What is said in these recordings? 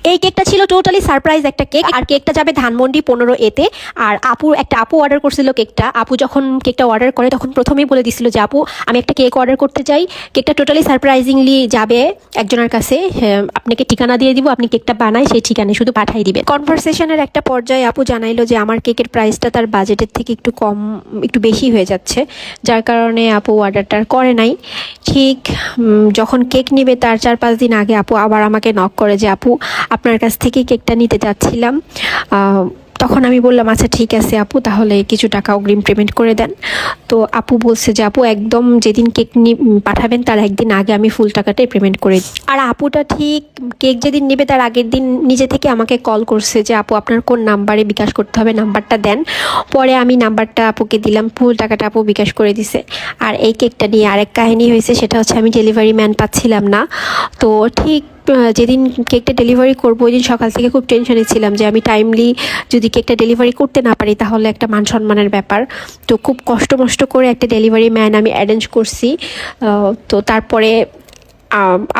এই কেকটা ছিল টোটালি সারপ্রাইজ একটা কেক, আর কেকটা যাবে ধানমন্ডি 15A-তে। আর আপু অর্ডার করছিল কেকটা। আপু যখন কেকটা অর্ডার করে তখন প্রথমেই বলে দিছিল যে আপু আমি একটা কেক অর্ডার করতে চাই, কেকটা টোটালি সারপ্রাইজিংলি যাবে একজনের কাছে, আপনাকে ঠিকানা দিয়ে দিব, আপনি কেকটা বানায় সেই ঠিকানায় শুধু পাঠিয়ে দিবেন। কনভারসেশনের একটা পর্যায়ে আপু জানাইলো যে আমার কেকের প্রাইসটা তার বাজেটের থেকে একটু বেশি হয়ে যাচ্ছে, যার কারণে আপু অর্ডারটা করে নাই। ঠিক যখন কেক নিবে তার 4-5 দিন আগে আপু আবার আমাকে নক করে যে আপু আপনার কাছ থেকে কেকটা নিতে চাচ্ছিলাম। তখন আমি বললাম আচ্ছা ঠিক আছে আপু, তাহলে কিছু টাকা অগ্রিম পেমেন্ট করে দেন। তো আপু বলছে যে আপু একদম যেদিন কেক পাঠাবেন তার একদিন আগে আমি ফুল টাকাটাই পেমেন্ট করে দিই। আর আপুটা ঠিক কেক যেদিন নেবে তার আগের দিন নিজে থেকে আমাকে কল করছে যে আপু আপনার কোন নাম্বারে বিকাশ করতে হবে, নাম্বারটা দেন। পরে আমি নাম্বারটা আপুকে দিলাম, ফুল টাকাটা আপু বিকাশ করে দিছে। আর এই কেকটা নিয়ে আরেক কাহিনী হয়েছে, সেটা হচ্ছে আমি ডেলিভারি ম্যান পাচ্ছিলাম না। তো ঠিক যেদিন কেকটা ডেলিভারি করবো ওই দিন সকাল থেকে খুব টেনশনে ছিলাম যে আমি টাইমলি যদি কেকটা ডেলিভারি করতে না পারি তাহলে একটা মান সম্মানের ব্যাপার। তো খুব কষ্ট করে একটা ডেলিভারি ম্যান আমি অ্যারেঞ্জ করছি। তো তারপরে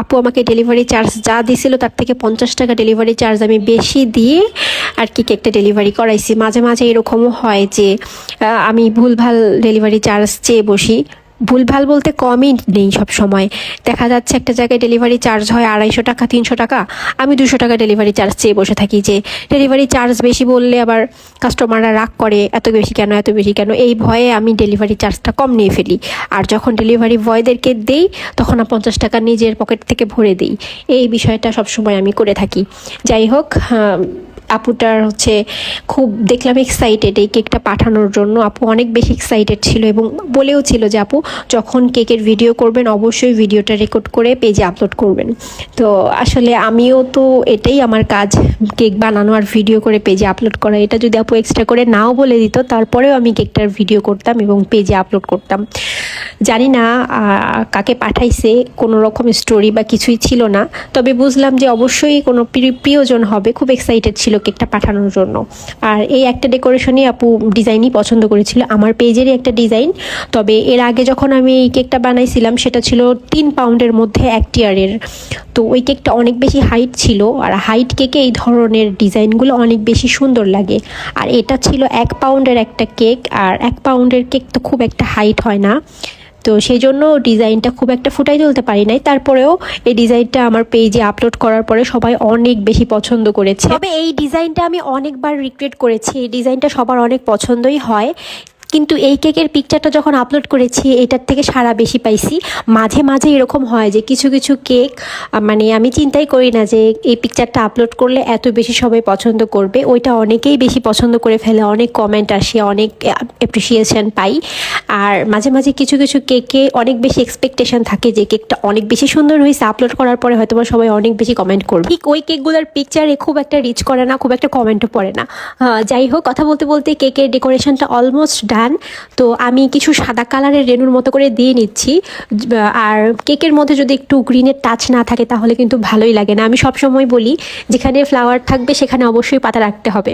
আপু আমাকে ডেলিভারি চার্জ যা দিছিল তার থেকে 50 টাকা ডেলিভারি চার্জ আমি বেশি দিয়ে আর কি কেকটা ডেলিভারি করাইছি। মাঝে মাঝে এরকমও হয় যে আমি ভুলভাল ডেলিভারি চার্জ চেয়ে বসি। ভুলভাল বলতে কমই নেই, সব সময় দেখা যাচ্ছে একটা জায়গায় ডেলিভারি চার্জ হয় 250 টাকা 300 টাকা, আমি 200 টাকা ডেলিভারি চার্জ চেয়ে বসে থাকি যে ডেলিভারি চার্জ বেশি বললে আবার কাস্টমাররা রাগ করে, এত বেশি কেন, এই ভয়ে আমি ডেলিভারি চার্জটা কম নিয়ে ফেলি। আর যখন ডেলিভারি বয়দেরকে দেই তখন 50 টাকা নিজের পকেট থেকে ভরে দিই। এই বিষয়টা সবসময় আমি করে থাকি। যাই হোক, আপুটার হচ্ছে খুব দেখলাম এক্সাইটেড এই কেকটা পাঠানোর জন্য। আপু অনেক বেশি এক্সাইটেড ছিল এবং বলেও ছিল যে আপু যখন কেকের ভিডিও করবেন অবশ্যই ভিডিওটা রেকর্ড করে পেজে আপলোড করবেন। তো আসলে আমিও তো এটাই আমার কাজ, কেক বানানো আর ভিডিও করে পেজে আপলোড করা। এটা যদি আপু এক্সট্রা করে নাও বলে দিত তারপরেও আমি কেকটার ভিডিও করতাম এবং পেজে আপলোড করতাম। জানি না কাকে পাঠাইছে, কোনো রকম স্টোরি বা কিছুই ছিল না, তবে বুঝলাম যে অবশ্যই কোনো প্রিয়জন হবে, খুব এক্সাইটেড ছিল কেকটা পাঠানোর জন্য। আর এই একটা ডেকোরেশনই আপু ডিজাইনই পছন্দ করেছিল, আমার পেজেরই একটা ডিজাইন। তবে এর আগে যখন আমি এই কেকটা বানাইছিলাম সেটা ছিল 3 পাউন্ডের মধ্যে 1 টিয়ারের। তো ওই কেকটা অনেক বেশি হাইট ছিল, আর হাইট কেকে এই ধরনের ডিজাইনগুলো অনেক বেশি সুন্দর লাগে। আর এটা ছিল 1 পাউন্ডের একটা কেক, আর 1 পাউন্ডের কেক তো খুব একটা হাইট হয় না, তো সেই জন্য ডিজাইনটা খুব একটা ফুটাই তুলতে পারি নাই। তারপরেও এই ডিজাইনটা আমার পেজে আপলোড করার পরে সবাই অনেক বেশি পছন্দ করেছে। তবে এই ডিজাইনটা আমি অনেকবার রিক্রিয়েট করেছি, এই ডিজাইনটা সবার অনেক পছন্দই হয়। কিন্তু এই কেকের পিকচারটা যখন আপলোড করেছি এটার থেকে সাড়া বেশি পাইছি। মাঝে মাঝে এরকম হয় যে কিছু কিছু কেক মানে আমি চিন্তাই করি না যে এই পিকচারটা আপলোড করলে এত বেশি সবাই পছন্দ করবে, ওইটা অনেকেই বেশি পছন্দ করে ফেলে, অনেক কমেন্ট আসে, অনেক অ্যাপ্রিসিয়েশন পাই। আর মাঝে মাঝে কিছু কিছু কেকে অনেক বেশি এক্সপেকটেশন থাকে যে কেকটা অনেক বেশি সুন্দর হয়েছে, আপলোড করার পরে হয়তো সবাই অনেক বেশি কমেন্ট করবে। ঠিক ওই কেকগুলোর পিকচারে খুব একটা রিচ করে না, খুব একটা কমেন্টও পড়ে না। যাই হোক, কথা বলতে বলতে কেকের ডেকোরেশনটা অলমোস্ট ডান। তো আমি কিছু সাদা কালারের রেনুর মতো করে দিয়ে নিচ্ছি। আর কেকের মধ্যে যদি একটু গ্রিনের টাচ না থাকে তাহলে কিন্তু ভালোই লাগে না। আমি সবসময় বলি যেখানে ফ্লাওয়ার থাকবে সেখানে অবশ্যই পাতা রাখতে হবে।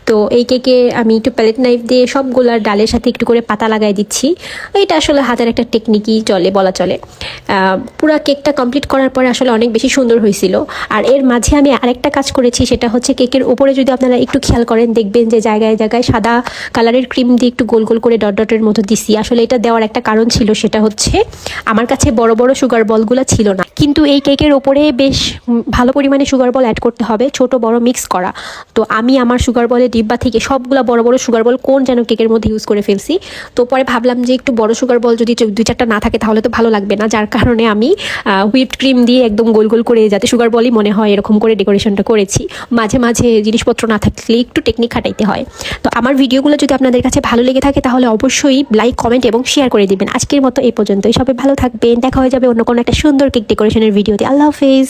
তো এই কেকে আমি একটু প্যালেট নাইফ দিয়ে সবগুলার ডালের সাথে একটু করে পাতা লাগাই দিচ্ছি। এটা আসলে হাতের একটা টেকনিকই বলা চলে। পুরো কেকটা কমপ্লিট করার পরে আসলে অনেক বেশি সুন্দর হয়েছিল। আর এর মাঝে আমি আরেকটা কাজ করেছি, সেটা হচ্ছে কেকের উপরে যদি আপনারা একটু খেয়াল করেন দেখবেন যে জায়গায় জায়গায় সাদা কালারের ক্রিম দিয়ে একটু গোল গোল করে ডটের মতো দিছি। আসলে এটা দেওয়ার একটা কারণ ছিল, সেটা হচ্ছে আমার কাছে বড় বড় সুগার বলগুলো ছিল না, কিন্তু এই কেকের ওপরে বেশ ভালো পরিমাণে সুগার বল অ্যাড করতে হবে, ছোট বড় মিক্স করা। তো আমি আমার সুগার বলের ডিব্বা থেকে সবগুলা বড় বড় সুগার বল কোন যেন কেকের মধ্যে ইউজ করে ফেলছি। তো পরে ভাবলাম যে একটু বড় সুগার বল যদি 2-4টা না থাকে তাহলে তো ভালো লাগবে না, যার কারণে আমি হুইপড ক্রিম দিয়ে একদম গোল গোল করে যাতে সুগার বলই মনে হয় এরকম করে ডেকোরেশনটা করেছি। মাঝে মাঝে জিনিসপত্র না থাকলে একটু টেকনিক খাটাইতে হয়। তো আমার ভিডিওগুলো যদি আপনাদের কাছে ভালো লেগে থাকে তাহলে অবশ্যই লাইক, কমেন্ট এবং শেয়ার করে দিবেন। আজকের মতো এই পর্যন্তই, সবাই ভালো থাকবেন, দেখা হয়ে যাবে অন্য কোনো একটা সুন্দর কেক ডেকোরেশনের ভিডিওতে। আল্লাহ হাফেজ।